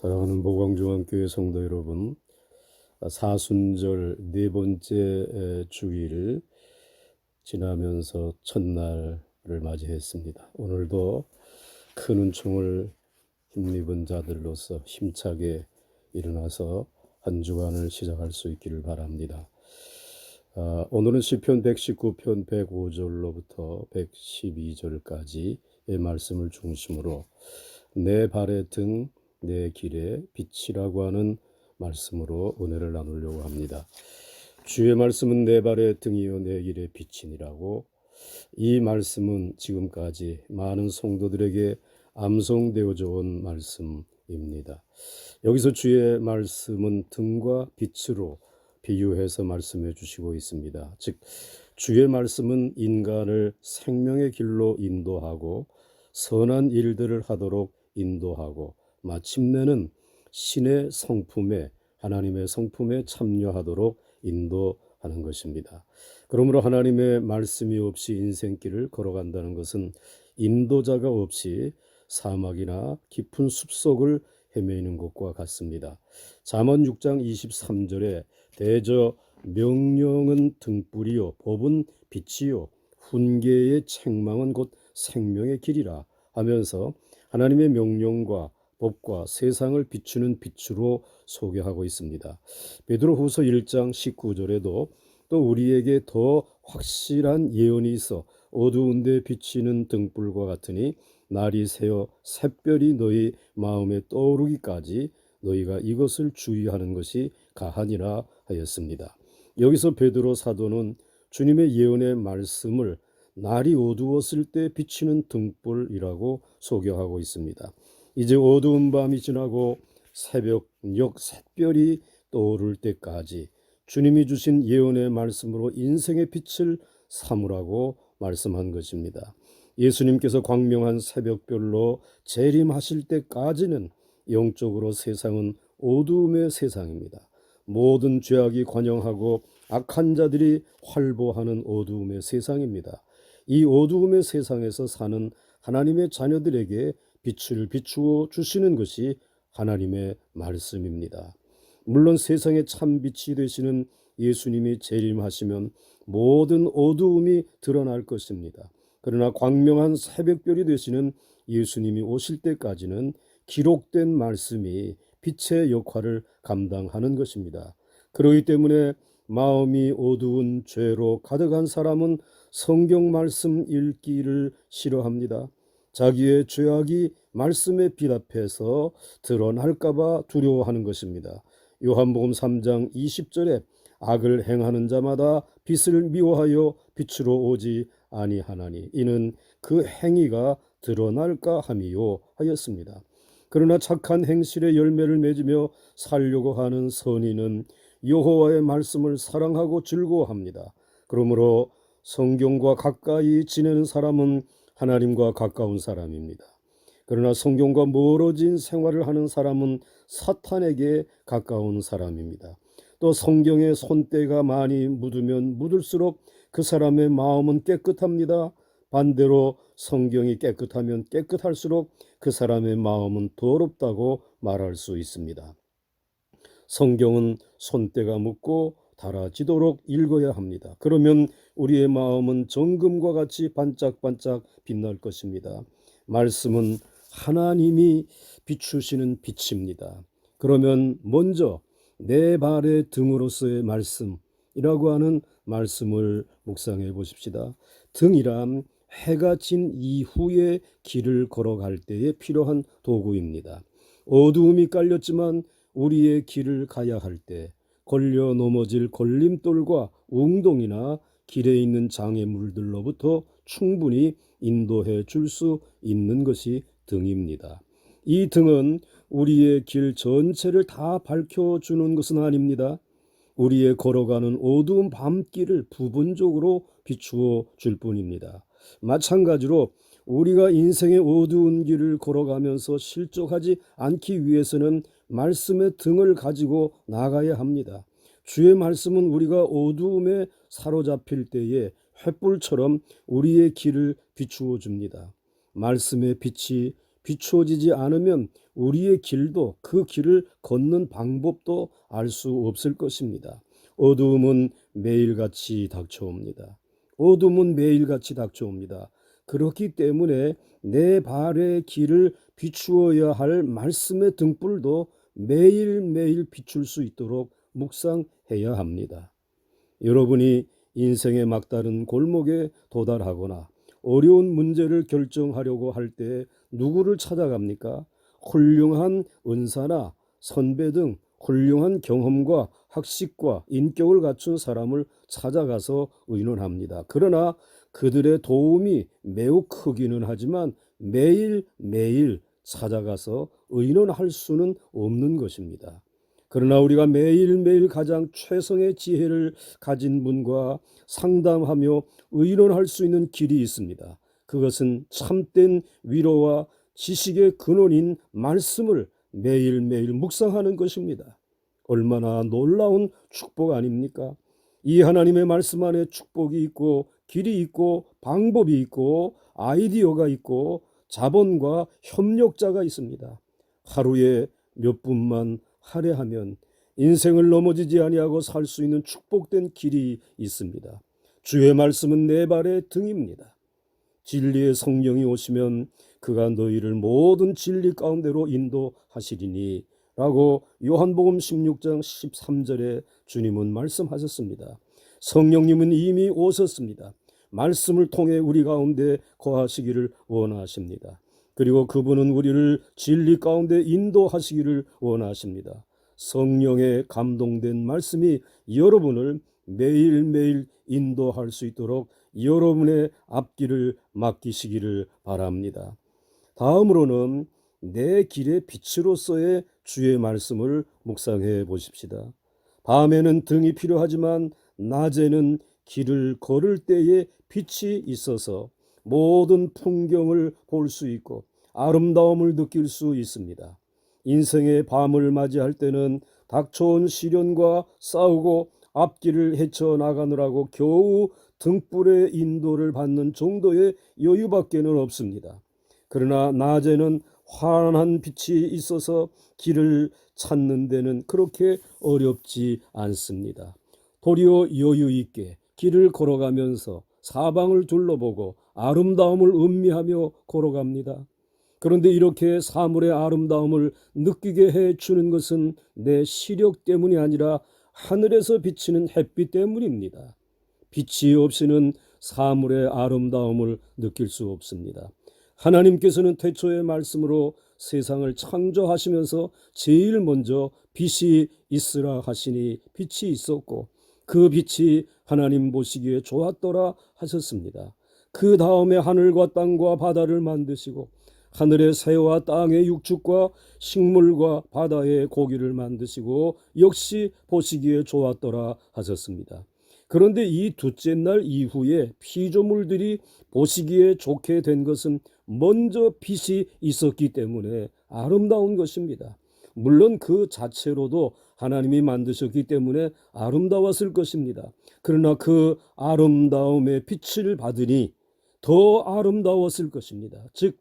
사랑하는 보광중앙교회 성도 여러분, 사순절 네 번째 주일 지나면서 첫날을 맞이했습니다. 오늘도 큰 은총을 힘입은 자들로서 힘차게 일어나서 한 주간을 시작할 수 있기를 바랍니다. 오늘은 시편 119편 105절로부터 112절까지의 말씀을 중심으로 내 발의 등 내 길의 빛이라고 하는 말씀으로 은혜를 나누려고 합니다. 주의 말씀은 내 발의 등이요 내 길의 빛이니라고, 이 말씀은 지금까지 많은 성도들에게 암송되어져 온 말씀입니다. 여기서 주의 말씀은 등과 빛으로 비유해서 말씀해 주시고 있습니다. 즉, 주의 말씀은 인간을 생명의 길로 인도하고 선한 일들을 하도록 인도하고 마침내는 신의 성품에, 하나님의 성품에 참여하도록 인도하는 것입니다. 그러므로 하나님의 말씀이 없이 인생길을 걸어간다는 것은 인도자가 없이 사막이나 깊은 숲속을 헤매는 것과 같습니다. 잠언 6장 23절에 대저 명령은 등불이요 법은 빛이요 훈계의 책망은 곧 생명의 길이라 하면서 하나님의 명령과 법과 세상을 비추는 빛으로 소개하고 있습니다. 베드로후서 1장 19절에도 또 우리에게 더 확실한 예언이 있어 어두운 데 비치는 등불과 같으니 날이 새어 샛별이 너희 마음에 떠오르기까지 너희가 이것을 주의하는 것이 가하니라 하였습니다. 여기서 베드로 사도는 주님의 예언의 말씀을 날이 어두웠을 때 비치는 등불이라고 소개하고 있습니다. 이제 어두운 밤이 지나고 새벽녘 샛별이 떠오를 때까지 주님이 주신 예언의 말씀으로 인생의 빛을 삼으라고 말씀한 것입니다. 예수님께서 광명한 새벽별로 재림하실 때까지는 영적으로 세상은 어두움의 세상입니다. 모든 죄악이 관영하고 악한 자들이 활보하는 어두움의 세상입니다. 이 어두움의 세상에서 사는 하나님의 자녀들에게 빛을 비추어 주시는 것이 하나님의 말씀입니다. 물론 세상의 참 빛이 되시는 예수님이 재림하시면 모든 어두움이 드러날 것입니다. 그러나 광명한 새벽별이 되시는 예수님이 오실 때까지는 기록된 말씀이 빛의 역할을 감당하는 것입니다. 그렇기 때문에 마음이 어두운 죄로 가득한 사람은 성경 말씀 읽기를 싫어합니다. 자기의 죄악이 말씀의 빛 앞에서 드러날까 봐 두려워하는 것입니다. 요한복음 3장 20절에 악을 행하는 자마다 빛을 미워하여 빛으로 오지 아니하나니 이는 그 행위가 드러날까 함이요 하였습니다. 그러나 착한 행실의 열매를 맺으며 살려고 하는 선인은 여호와의 말씀을 사랑하고 즐거워합니다. 그러므로 성경과 가까이 지내는 사람은 하나님과 가까운 사람입니다. 그러나 성경과 멀어진 생활을 하는 사람은 사탄에게 가까운 사람입니다. 또 성경에 손때가 많이 묻으면 묻을수록 그 사람의 마음은 깨끗합니다. 반대로 성경이 깨끗하면 깨끗할수록 그 사람의 마음은 더럽다고 말할 수 있습니다. 성경은 손때가 묻고 달아지도록 읽어야 합니다. 그러면 우리의 마음은 정금과 같이 반짝반짝 빛날 것입니다. 말씀은 하나님이 비추시는 빛입니다. 그러면 먼저 내 발의 등으로서의 말씀이라고 하는 말씀을 묵상해 보십시다. 등이란 해가 진 이후에 길을 걸어갈 때에 필요한 도구입니다. 어두움이 깔렸지만 우리의 길을 가야 할 때 걸려 넘어질 걸림돌과 웅동이나 길에 있는 장애물들로부터 충분히 인도해 줄 수 있는 것이 등입니다. 이 등은 우리의 길 전체를 다 밝혀주는 것은 아닙니다. 우리의 걸어가는 어두운 밤길을 부분적으로 비추어 줄 뿐입니다. 마찬가지로 우리가 인생의 어두운 길을 걸어가면서 실족하지 않기 위해서는 말씀의 등을 가지고 나가야 합니다. 주의 말씀은 우리가 어두움에 사로잡힐 때에 횃불처럼 우리의 길을 비추어 줍니다. 말씀의 빛이 비추어지지 않으면 우리의 길도 그 길을 걷는 방법도 알 수 없을 것입니다. 어두움은 매일같이 닥쳐옵니다. 어둠은 매일같이 닥쳐옵니다. 그렇기 때문에 내 발의 길을 비추어야 할 말씀의 등불도 매일매일 비출 수 있도록 묵상해야 합니다. 여러분이 인생의 막다른 골목에 도달하거나 어려운 문제를 결정하려고 할 때 누구를 찾아갑니까? 훌륭한 은사나 선배 등 훌륭한 경험과 학식과 인격을 갖춘 사람을 찾아가서 의논합니다. 그러나 그들의 도움이 매우 크기는 하지만 매일매일 찾아가서 의논할 수는 없는 것입니다. 그러나 우리가 매일매일 가장 최선의 지혜를 가진 분과 상담하며 의논할 수 있는 길이 있습니다. 그것은 참된 위로와 지식의 근원인 말씀을 매일매일 묵상하는 것입니다. 얼마나 놀라운 축복 아닙니까? 이 하나님의 말씀 안에 축복이 있고 길이 있고 방법이 있고 아이디어가 있고 자본과 협력자가 있습니다. 하루에 몇 분만 할애하면 인생을 넘어지지 아니하고 살 수 있는 축복된 길이 있습니다. 주의 말씀은 내 발의 등입니다. 진리의 성령이 오시면 그가 너희를 모든 진리 가운데로 인도하시리니 라고 요한복음 16장 13절에 주님은 말씀하셨습니다. 성령님은 이미 오셨습니다. 말씀을 통해 우리 가운데 거하시기를 원하십니다. 그리고 그분은 우리를 진리 가운데 인도하시기를 원하십니다. 성령에 감동된 말씀이 여러분을 매일매일 인도할 수 있도록 여러분의 앞길을 맡기시기를 바랍니다. 다음으로는 내 길의 빛으로서의 주의 말씀을 묵상해 보십시다. 밤에는 등이 필요하지만 낮에는 길을 걸을 때에 빛이 있어서 모든 풍경을 볼 수 있고 아름다움을 느낄 수 있습니다. 인생의 밤을 맞이할 때는 닥쳐온 시련과 싸우고 앞길을 헤쳐나가느라고 겨우 등불의 인도를 받는 정도의 여유밖에는 없습니다. 그러나 낮에는 환한 빛이 있어서 길을 찾는 데는 그렇게 어렵지 않습니다. 도리어 여유 있게 길을 걸어가면서 사방을 둘러보고 아름다움을 음미하며 걸어갑니다. 그런데 이렇게 사물의 아름다움을 느끼게 해주는 것은 내 시력 때문이 아니라 하늘에서 비치는 햇빛 때문입니다. 빛이 없이는 사물의 아름다움을 느낄 수 없습니다. 하나님께서는 태초의 말씀으로 세상을 창조하시면서 제일 먼저 빛이 있으라 하시니 빛이 있었고 그 빛이 하나님 보시기에 좋았더라 하셨습니다. 그 다음에 하늘과 땅과 바다를 만드시고 하늘의 새와 땅의 육축과 식물과 바다의 고기를 만드시고 역시 보시기에 좋았더라 하셨습니다. 그런데 이 둘째 날 이후에 피조물들이 보시기에 좋게 된 것은 먼저 빛이 있었기 때문에 아름다운 것입니다. 물론 그 자체로도 하나님이 만드셨기 때문에 아름다웠을 것입니다. 그러나 그 아름다움의 빛을 받으니 더 아름다웠을 것입니다. 즉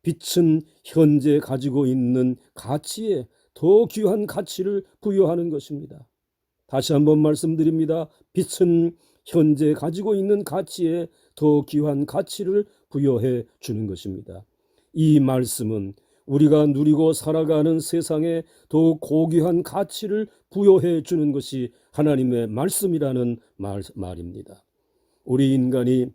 빛은 현재 가지고 있는 가치에 더 귀한 가치를 부여하는 것입니다. 다시 한번 말씀드립니다. 빛은 현재 가지고 있는 가치에 더 귀한 가치를 부여해 주는 것입니다. 이 말씀은 우리가 누리고 살아가는 세상에 더 고귀한 가치를 부여해 주는 것이 하나님의 말씀이라는 말입니다. 우리 인간이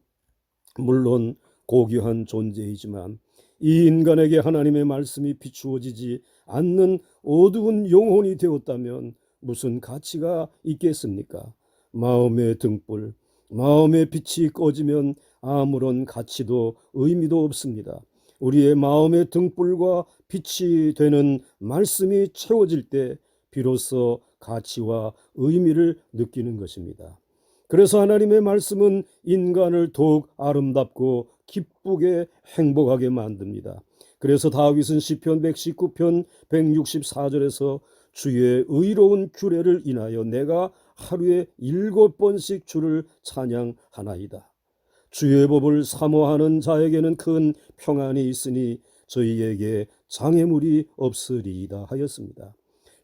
물론 고귀한 존재이지만 이 인간에게 하나님의 말씀이 비추어지지 않는 어두운 영혼이 되었다면 무슨 가치가 있겠습니까? 마음의 등불, 마음의 빛이 꺼지면 아무런 가치도 의미도 없습니다. 우리의 마음의 등불과 빛이 되는 말씀이 채워질 때 비로소 가치와 의미를 느끼는 것입니다. 그래서 하나님의 말씀은 인간을 더욱 아름답고 기쁘게 행복하게 만듭니다. 그래서 다윗은 시편 119편 164절에서 주의 의로운 규례를 인하여 내가 하루에 7번씩 주를 찬양하나이다. 주의 법을 사모하는 자에게는 큰 평안이 있으니 저희에게 장애물이 없으리이다 하였습니다.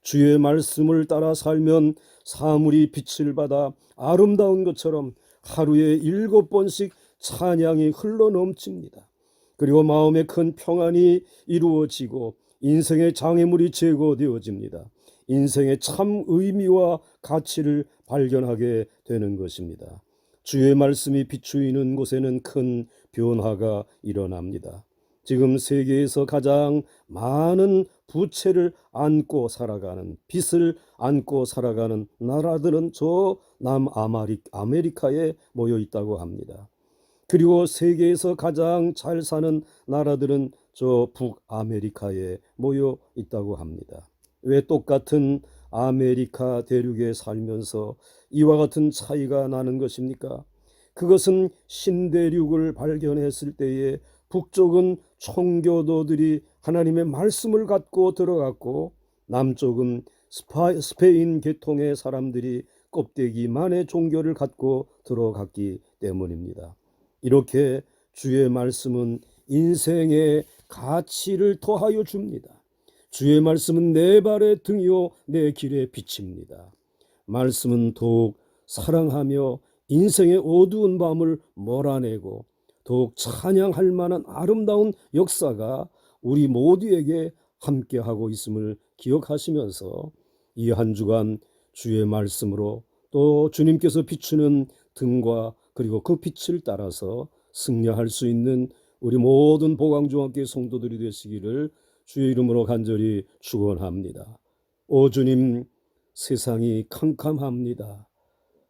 주의 말씀을 따라 살면 사물이 빛을 받아 아름다운 것처럼 하루에 7번씩 찬양이 흘러넘칩니다. 그리고 마음에 큰 평안이 이루어지고 인생의 장애물이 제거되어집니다. 인생의 참 의미와 가치를 발견하게 되는 것입니다. 주의 말씀이 비추이는 곳에는 큰 변화가 일어납니다. 지금 세계에서 가장 많은 부채를 안고 살아가는, 빚을 안고 살아가는 나라들은 저 남아메리카에 모여 있다고 합니다. 그리고 세계에서 가장 잘 사는 나라들은 저 북아메리카에 모여 있다고 합니다. 왜 똑같은 아메리카 대륙에 살면서 이와 같은 차이가 나는 것입니까? 그것은 신대륙을 발견했을 때에 북쪽은 청교도들이 하나님의 말씀을 갖고 들어갔고, 남쪽은 스페인 계통의 사람들이 껍데기만의 종교를 갖고 들어갔기 때문입니다. 이렇게 주의 말씀은 인생의 가치를 더하여 줍니다. 주의 말씀은 내 발의 등이요 내 길의 빛입니다. 말씀은 더욱 사랑하며 인생의 어두운 밤을 몰아내고 더욱 찬양할 만한 아름다운 역사가 우리 모두에게 함께하고 있음을 기억하시면서 이 한 주간 주의 말씀으로 또 주님께서 비추는 등과 그리고 그 빛을 따라서 승리할 수 있는 우리 모든 보광중학교 성도들이 되시기를 주의 이름으로 간절히 축원합니다. 오 주님, 세상이 캄캄합니다.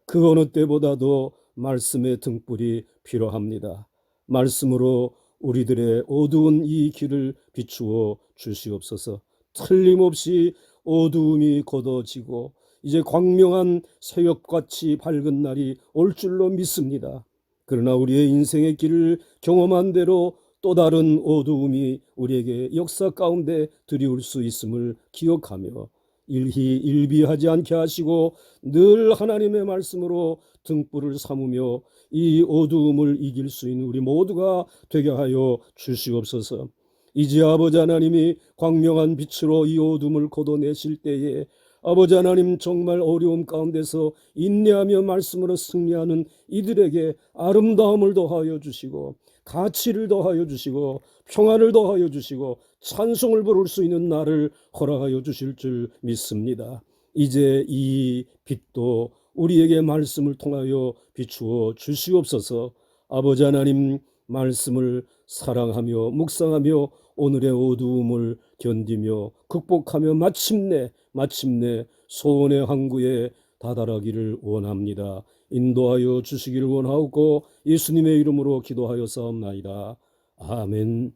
그 어느 때보다도 말씀의 등불이 필요합니다. 말씀으로 우리들의 어두운 이 길을 비추어 주시옵소서. 틀림없이 어두움이 걷어지고 이제 광명한 새벽같이 밝은 날이 올 줄로 믿습니다. 그러나 우리의 인생의 길을 경험한 대로 또 다른 어두움이 우리에게 역사 가운데 들이올 수 있음을 기억하며 일비하지 않게 하시고 늘 하나님의 말씀으로 등불을 삼으며 이 어두움을 이길 수 있는 우리 모두가 되게 하여 주시옵소서. 이제 아버지 하나님이 광명한 빛으로 이 어둠을 걷어내실 때에 아버지 하나님, 정말 어려움 가운데서 인내하며 말씀으로 승리하는 이들에게 아름다움을 더하여 주시고 가치를 더하여 주시고 평안을 더하여 주시고 찬송을 부를 수 있는 날을 허락하여 주실 줄 믿습니다. 이제 이 빛도 우리에게 말씀을 통하여 비추어 주시옵소서. 아버지 하나님, 말씀을 사랑하며 묵상하며 오늘의 어두움을 견디며 극복하며 마침내 소원의 항구에 다다르기를 원합니다. 인도하여 주시기를 원하옵고 예수님의 이름으로 기도하여 싸움나이다. 아멘.